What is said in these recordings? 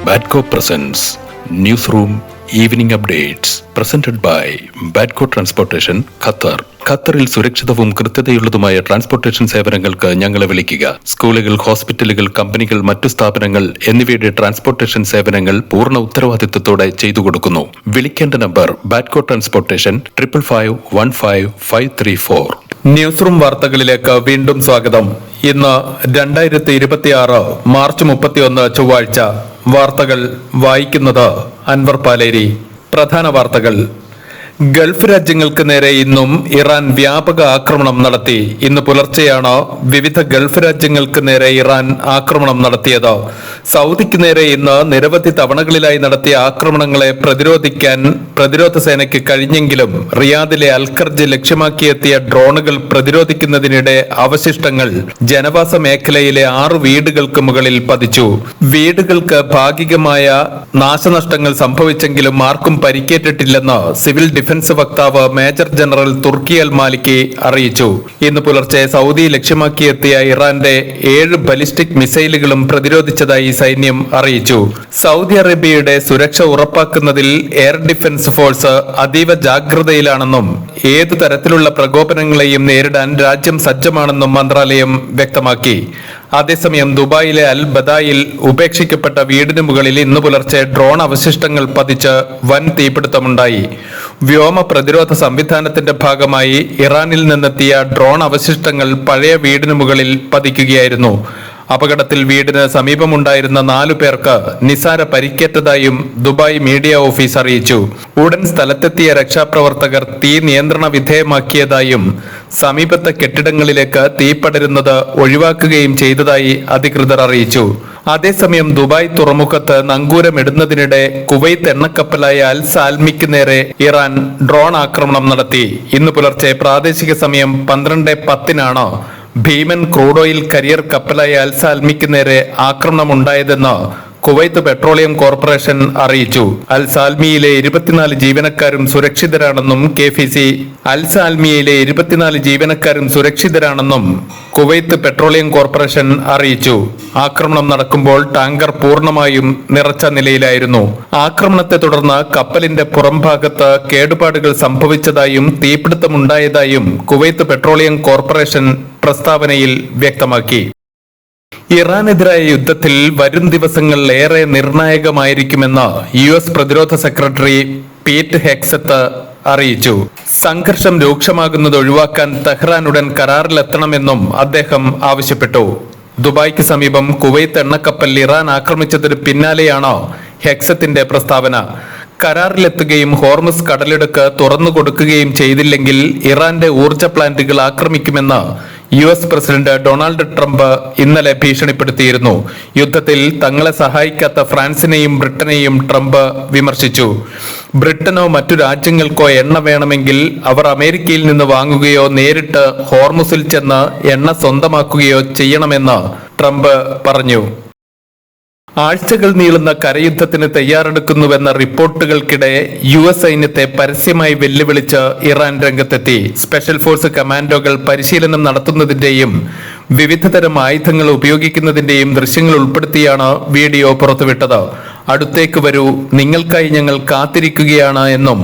Badco presents Newsroom Evening Updates presented by Badco Transportation, Qatar. ഖത്തറിൽ സുരക്ഷിതവും കൃത്യതയുള്ളതുമായ transportation സേവനങ്ങൾക്ക് ഞങ്ങളെ വിളിക്കുക. സ്കൂളുകൾ, ഹോസ്പിറ്റലുകൾ, കമ്പനികൾ, മറ്റു സ്ഥാപനങ്ങൾ എന്നിവയുടെ ട്രാൻസ്പോർട്ടേഷൻ സേവനങ്ങൾ പൂർണ്ണ ഉത്തരവാദിത്വത്തോടെ ചെയ്തു കൊടുക്കുന്നു. വിളിക്കേണ്ട നമ്പർ ബാഡ്കോ ട്രാൻസ്പോർട്ടേഷൻ 55515534. ന്യൂസ് റൂം വാർത്തകളിലേക്ക് വീണ്ടും സ്വാഗതം. ഇന്ന് 2026 മാർച്ച് 31 ചൊവ്വാഴ്ച. വാർത്തകൾ വായിക്കുന്നത് അൻവർ പാലേരി. പ്രധാന വാർത്തകൾ. ഗൾഫ് രാജ്യങ്ങൾക്ക് നേരെ ഇന്നും ഇറാൻ വ്യാപക ആക്രമണം നടത്തി. ഇന്ന് പുലർച്ചെയാണ് വിവിധ ഗൾഫ് രാജ്യങ്ങൾക്ക് നേരെ ഇറാൻ ആക്രമണം നടത്തിയത്. സൗദിക്ക് നേരെ ഇന്ന് നിരവധി തവണകളിലായി നടത്തിയ ആക്രമണങ്ങളെ പ്രതിരോധിക്കാൻ പ്രതിരോധ സേനയ്ക്ക് കഴിഞ്ഞെങ്കിലും റിയാദിലെ അൽഖർജ് ലക്ഷ്യമാക്കിയെത്തിയ ഡ്രോണുകൾ പ്രതിരോധിക്കുന്നതിനിടെ അവശിഷ്ടങ്ങൾ ജനവാസ മേഖലയിലെ 6 വീടുകൾക്ക് മുകളിൽ പതിച്ചു. വീടുകൾക്ക് ഭാഗികമായ നാശനഷ്ടങ്ങൾ സംഭവിച്ചെങ്കിലും ആർക്കും പരിക്കേറ്റിട്ടില്ലെന്ന് സിവിൽ ഡിഫൻസ് വക്താവ് മേജർ ജനറൽ തുർക്കി അൽ മാലിക്കി അറിയിച്ചു. ഇന്ന് പുലർച്ചെ സൗദി ലക്ഷ്യമാക്കിയെത്തിയ ഇറാന്റെ 7 ബലിസ്റ്റിക് മിസൈലുകളും പ്രതിരോധിച്ചതായി സൈന്യം അറിയിച്ചു. സൗദി അറേബ്യയുടെ സുരക്ഷ ഉറപ്പാക്കുന്നതിൽ എയർ ഡിഫൻസ് ഫോഴ്സ് അതീവ ജാഗ്രതയിലാണെന്നും ഏതു തരത്തിലുള്ള പ്രകോപനങ്ങളെയും നേരിടാൻ രാജ്യം സജ്ജമാണെന്നും മന്ത്രാലയം വ്യക്തമാക്കി. അതേസമയം ദുബായിലെ അൽ ബദായിൽ ഉപേക്ഷിക്കപ്പെട്ട വീടിന് മുകളിൽ ഇന്ന് പുലർച്ചെ ഡ്രോൺ അവശിഷ്ടങ്ങൾ പതിച്ച് വൻ തീപിടുത്തമുണ്ടായി. വ്യോമ പ്രതിരോധ സംവിധാനത്തിന്റെ ഭാഗമായി ഇറാനിൽ നിന്നെത്തിയ ഡ്രോൺ അവശിഷ്ടങ്ങൾ പഴയ വീടിന് മുകളിൽ പതിക്കുകയായിരുന്നു. അപകടത്തിൽ വീടിന് സമീപമുണ്ടായിരുന്ന 4 പേർക്ക് നിസാര പരിക്കേറ്റതായും ദുബായ് മീഡിയ ഓഫീസ് അറിയിച്ചു. ഉടൻ സ്ഥലത്തെത്തിയ രക്ഷാപ്രവർത്തകർ തീ നിയന്ത്രണ വിധേയമാക്കിയതായും സമീപത്തെ കെട്ടിടങ്ങളിലേക്ക് തീ പടരുന്നത് ഒഴിവാക്കുകയും ചെയ്തതായി അധികൃതർ അറിയിച്ചു. അതേസമയം ദുബായ് തുറമുഖത്ത് നങ്കൂരമിടുന്നതിനിടെ കുവൈത്ത് എണ്ണക്കപ്പലായ അൽ സാൽമിക്ക് നേരെ ഇറാൻ ഡ്രോൺ ആക്രമണം നടത്തി. ഇന്ന് പുലർച്ചെ പ്രാദേശിക സമയം 12:10 ഭീമൻ ക്രൂഡ് ഓയിൽ കരിയർ കപ്പലായ അൽ സാൽമിക്ക് നേരെ ആക്രമണമുണ്ടായതെന്ന് കുവൈത്ത് പെട്രോളിയം കോർപ്പറേഷൻ അറിയിച്ചു. അൽ സാൽമിയിലെ 24 ജീവനക്കാരും സുരക്ഷിതരാണെന്നും KFC അൽ സാൽമിയിലെ 24 ജീവനക്കാരും സുരക്ഷിതരാണെന്നും കുവൈത്ത് പെട്രോളിയം കോർപ്പറേഷൻ അറിയിച്ചു. ആക്രമണം നടക്കുമ്പോൾ ടാങ്കർ പൂർണ്ണമായും നിറച്ച നിലയിലായിരുന്നു. ആക്രമണത്തെ തുടർന്ന് കപ്പലിന്റെ പുറംഭാഗത്ത് കേടുപാടുകൾ സംഭവിച്ചതായും തീപിടുത്തമുണ്ടായതായും കുവൈത്ത് പെട്രോളിയം കോർപ്പറേഷൻ പ്രസ്താവനയിൽ വ്യക്തമാക്കി. ഇറാനെതിരായ യുദ്ധത്തിൽ വരും ദിവസങ്ങൾ ഏറെ നിർണായകമായിരിക്കുമെന്ന് US പ്രതിരോധ സെക്രട്ടറി പീറ്റ് ഹെക്സത്ത് അറിയിച്ചു. സംഘർഷം രൂക്ഷമാകുന്നത് ഒഴിവാക്കാൻ തെഹ്റാൻ ഉടൻ കരാറിലെത്തണമെന്നും അദ്ദേഹം ആവശ്യപ്പെട്ടു. ദുബായ്ക്ക് സമീപം കുവൈത്ത് എണ്ണക്കപ്പൽ ഇറാൻ ആക്രമിച്ചതിന് പിന്നാലെയാണ് ഹെക്സത്തിന്റെ പ്രസ്താവന. കരാറിലെത്തുകയും ഹോർമുസ് കടലിടുക്ക് തുറന്നു കൊടുക്കുകയും ചെയ്തില്ലെങ്കിൽ ഇറാന്റെ ഊർജ പ്ലാന്റുകൾ ആക്രമിക്കുമെന്ന് US പ്രസിഡന്റ് ഡൊണാൾഡ് ട്രംപ് ഇന്നലെ ഭീഷണിപ്പെടുത്തിയിരുന്നു. യുദ്ധത്തിൽ തങ്ങളെ സഹായിക്കാത്ത ഫ്രാൻസിനെയും ബ്രിട്ടനെയും ട്രംപ് വിമർശിച്ചു. ബ്രിട്ടനോ മറ്റു രാജ്യങ്ങൾക്കോ എണ്ണ വേണമെങ്കിൽ അവർ അമേരിക്കയിൽ നിന്ന് വാങ്ങുകയോ നേരിട്ട് ഹോർമുസിൽ ചെന്ന് എണ്ണ സ്വന്തമാക്കുകയോ ചെയ്യണമെന്ന് ട്രംപ് പറഞ്ഞു. ആഴ്ചകൾ നീളുന്ന കരയുദ്ധത്തിന് തയ്യാറെടുക്കുന്നുവെന്ന റിപ്പോർട്ടുകൾക്കിടെ US സൈന്യത്തെ പരസ്യമായി വെല്ലുവിളിച്ച് ഇറാൻ രംഗത്തെത്തി. സ്പെഷ്യൽ ഫോഴ്സ് കമാൻഡോകൾ പരിശീലനം നടത്തുന്നതിന്റെയും വിവിധതരം ആയുധങ്ങൾ ഉപയോഗിക്കുന്നതിന്റെയും ദൃശ്യങ്ങൾ ഉൾപ്പെടുത്തിയാണ് വീഡിയോ പുറത്തുവിട്ടത്. അടുത്തേക്ക് വരൂ, നിങ്ങൾക്കായി ഞങ്ങൾ കാത്തിരിക്കുകയാണ് എന്നും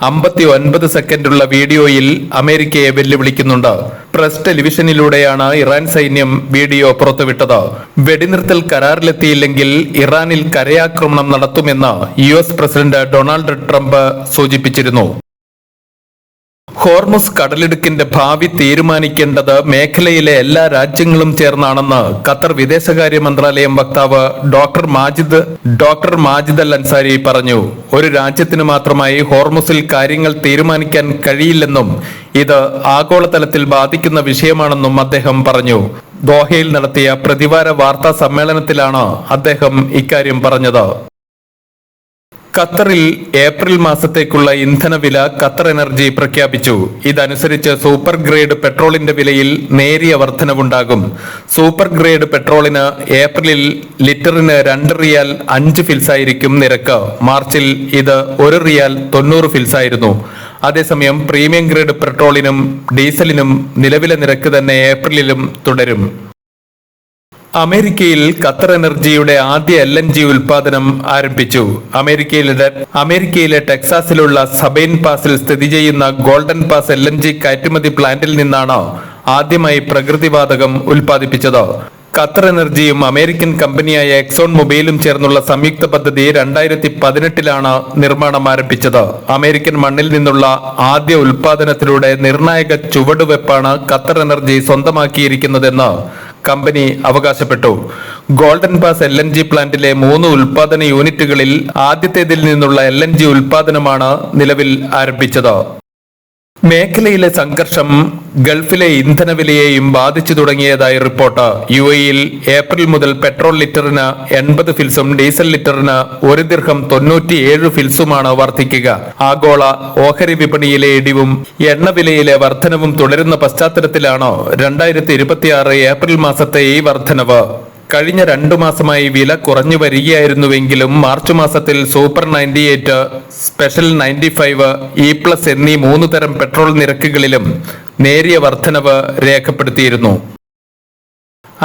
59 സെക്കൻഡുള്ള വീഡിയോയിൽ അമേരിക്കയെ വെല്ലുവിളിക്കുന്നുണ്ട്. പ്രസ് ടെലിവിഷനിലൂടെയാണ് ഇറാൻ സൈന്യം വീഡിയോ പുറത്തുവിട്ടത്. വെടിനിർത്തൽ കരാറിലെത്തിയില്ലെങ്കിൽ ഇറാനിൽ കരയാക്രമണം നടത്തുമെന്ന് US പ്രസിഡന്റ് ഡൊണാൾഡ് ട്രംപ് സൂചിപ്പിച്ചിരുന്നു. ഹോർമുസ് കടലിടുക്കിന്റെ ഭാവി തീരുമാനിക്കേണ്ടത് മേഖലയിലെ എല്ലാ രാജ്യങ്ങളും ചേർന്നാണെന്ന് ഖത്തർ വിദേശകാര്യ മന്ത്രാലയം വക്താവ് ഡോക്ടർ മാജിദ് അൽ അൻസാരി പറഞ്ഞു. ഒരു രാജ്യത്തിന് മാത്രമായി ഹോർമുസിൽ കാര്യങ്ങൾ തീരുമാനിക്കാൻ കഴിയില്ലെന്നും ഇത് ആഗോളതലത്തിൽ ബാധിക്കുന്ന വിഷയമാണെന്നും അദ്ദേഹം പറഞ്ഞു. ദോഹയിൽ നടത്തിയ പ്രതിവാര വാർത്താ സമ്മേളനത്തിലാണ് അദ്ദേഹം ഇക്കാര്യം പറഞ്ഞത്. ഖത്തറിൽ ഏപ്രിൽ മാസത്തേക്കുള്ള ഇന്ധനവില ഖത്തർ എനർജി പ്രഖ്യാപിച്ചു. ഇതനുസരിച്ച് സൂപ്പർ ഗ്രേഡ് പെട്രോളിന്റെ വിലയിൽ നേരിയ വർധനവുണ്ടാകും. സൂപ്പർ ഗ്രേഡ് പെട്രോളിന് ഏപ്രിലിൽ ലിറ്ററിന് 2 റിയാൽ 5 ഫിൽസായിരിക്കും നിരക്ക്. മാർച്ചിൽ ഇത് 1 റിയാൽ 90 ഫിൽസായിരുന്നു. അതേസമയം പ്രീമിയം ഗ്രേഡ് പെട്രോളിനും ഡീസലിനും നിലവിലെ നിരക്ക് തന്നെ ഏപ്രിലിലും തുടരും. അമേരിക്കയിൽ ഖത്തർ എനർജിയുടെ ആദ്യ LNG ഉൽപാദനം ആരംഭിച്ചു. അമേരിക്കയിലെ ടെക്സാസിലുള്ള സബൈൻ പാസിൽ സ്ഥിതി ചെയ്യുന്ന ഗോൾഡൻ പാസ് LNG കയറ്റുമതി പ്ലാന്റിൽ നിന്നാണ് ആദ്യമായി പ്രകൃതിവാതകം ഉൽപ്പാദിപ്പിച്ചത്. ഖത്തർ എനർജിയും അമേരിക്കൻ കമ്പനിയായ എക്സോൺ മൊബൈലും ചേർന്നുള്ള സംയുക്ത പദ്ധതി 2018 നിർമ്മാണം ആരംഭിച്ചത്. അമേരിക്കൻ മണ്ണിൽ നിന്നുള്ള ആദ്യ ഉൽപാദനത്തിലൂടെ നിർണായക ചുവടുവെപ്പാണ് ഖത്തർ എനർജി സ്വന്തമാക്കിയിരിക്കുന്നതെന്ന് കമ്പനി അവകാശപ്പെട്ടു. ഗോൾഡൻ പാസ് LNG പ്ലാന്റിലെ 3 ഉൽപാദന യൂണിറ്റുകളിൽ ആദ്യത്തേതിൽ നിന്നുള്ള LNG ഉൽപാദനമാണ് നിലവിൽ ആരംഭിച്ചത്. മേഖലയിലെ സംഘർഷം ഗൾഫിലെ ഇന്ധനവിലയെയും ബാധിച്ചു തുടങ്ങിയതായി റിപ്പോർട്ട്. UAE-യിൽ ഏപ്രിൽ മുതൽ പെട്രോൾ ലിറ്ററിന് 80 ഫിൽസും ഡീസൽ ലിറ്ററിന് 1 ദിർഹം 97 ഫിൽസുമാണ് വർദ്ധിക്കുക. ആഗോള ഓഹരി വിപണിയിലെ ഇടിവും എണ്ണവിലയിലെ വർധനവും തുടരുന്ന പശ്ചാത്തലത്തിലാണ് 2026 ഏപ്രിൽ മാസത്തെ ഈ വർധനവ്. കഴിഞ്ഞ 2 മാസമായി വില കുറഞ്ഞു വരികയായിരുന്നുവെങ്കിലും മാർച്ച് മാസത്തിൽ സൂപ്പർ 98, സ്പെഷ്യൽ 95, E+ എന്നീ 3 തരം പെട്രോൾ നിരക്കുകളിലും നേരിയ വർധനവ് രേഖപ്പെടുത്തിയിരുന്നു.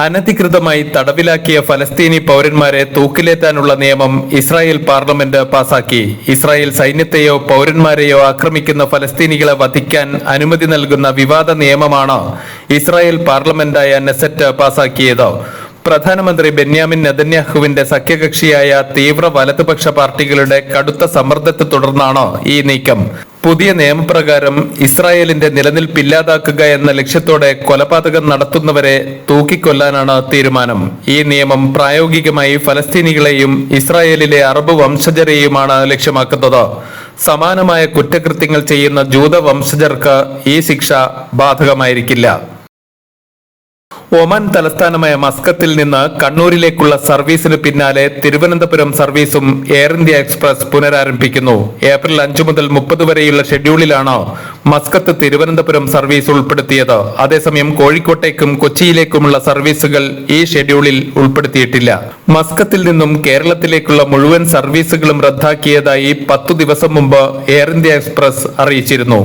അനധികൃതമായി തടവിലാക്കിയ ഫലസ്തീനി പൗരന്മാരെ തൂക്കിലേറ്റാനുള്ള നിയമം ഇസ്രായേൽ പാർലമെന്റ് പാസാക്കി. ഇസ്രായേൽ സൈന്യത്തെയോ പൗരന്മാരെയോ ആക്രമിക്കുന്ന ഫലസ്തീനികളെ വധിക്കാൻ അനുമതി നൽകുന്ന വിവാദ നിയമമാണ് ഇസ്രായേൽ പാർലമെന്റായ നെസറ്റ് പാസാക്കിയത്. പ്രധാനമന്ത്രി ബെന്യാമിൻ നെതന്യാഹുവിന്റെ സഖ്യകക്ഷിയായ തീവ്ര വലതുപക്ഷ പാർട്ടികളുടെ കടുത്ത സമ്മർദ്ദത്തെ തുടർന്നാണ് ഈ നീക്കം. പുതിയ നിയമപ്രകാരം ഇസ്രായേലിന്റെ നിലനിൽപ്പില്ലാതാക്കുക എന്ന ലക്ഷ്യത്തോടെ കൊലപാതകം നടത്തുന്നവരെ തൂക്കിക്കൊല്ലാനാണ് തീരുമാനം. ഈ നിയമം പ്രായോഗികമായി ഫലസ്തീനികളെയും ഇസ്രായേലിലെ അറബ് വംശജരെയുമാണ് ലക്ഷ്യമാക്കുന്നത്. സമാനമായ കുറ്റകൃത്യങ്ങൾ ചെയ്യുന്ന ജൂത വംശജർക്ക് ഈ ശിക്ഷ ബാധകമായിരിക്കില്ല. ഒമാൻ തലസ്ഥാനമായ മസ്കത്തിൽ നിന്ന് കണ്ണൂരിലേക്കുള്ള സർവീസിന് പിന്നാലെ തിരുവനന്തപുരം സർവീസും എയർ ഇന്ത്യ എക്സ്പ്രസ് പുനരാരംഭിക്കുന്നു. ഏപ്രിൽ 5 മുതൽ 30 വരെയുള്ള ഷെഡ്യൂളിലാണ് മസ്കത്ത് തിരുവനന്തപുരം സർവീസ് ഉൾപ്പെടുത്തിയത്. അതേസമയം കോഴിക്കോട്ടേക്കും കൊച്ചിയിലേക്കുമുള്ള സർവീസുകൾ ഈ ഷെഡ്യൂളിൽ ഉൾപ്പെടുത്തിയിട്ടില്ല. മസ്കത്തിൽ നിന്നും കേരളത്തിലേക്കുള്ള മുഴുവൻ സർവീസുകളും റദ്ദാക്കിയതായി 10 ദിവസം മുമ്പ് എയർ ഇന്ത്യ എക്സ്പ്രസ് അറിയിച്ചിരുന്നു.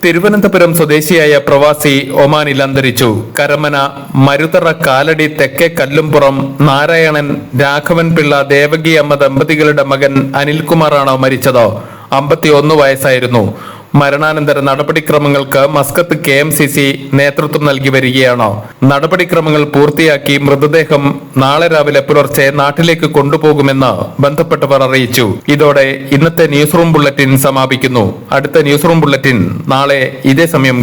തിരുവനന്തപുരം സ്വദേശിയായ പ്രവാസി ഒമാനിൽ അന്തരിച്ചു. കരമന, മരുതറ, കാലടി, തെക്കേ കല്ലുംപുറം, നാരായണൻ, രാഘവൻ പിള്ള, ദേവകി അമ്മ ദമ്പതികളുടെ മകൻ അനിൽകുമാറാണ് മരിച്ചത്. 51 വയസ്സായിരുന്നു. മരണാനന്തര നടപടിക്രമങ്ങൾക്ക് മസ്കത്ത് KMCC നേതൃത്വം നൽകി വരികയാണ്. നടപടിക്രമങ്ങൾ പൂർത്തിയാക്കി മൃതദേഹം നാളെ രാവിലെ പുലർച്ചെ നാട്ടിലേക്ക് കൊണ്ടുപോകുമെന്ന് ബന്ധപ്പെട്ടവർ അറിയിച്ചു. ഇതോടെ ഇന്നത്തെ ന്യൂസ് റൂം ബുള്ളറ്റിൻ സമാപിക്കുന്നു. അടുത്ത ന്യൂസ് റൂം ബുള്ളറ്റിൻ നാളെ ഇതേ സമയം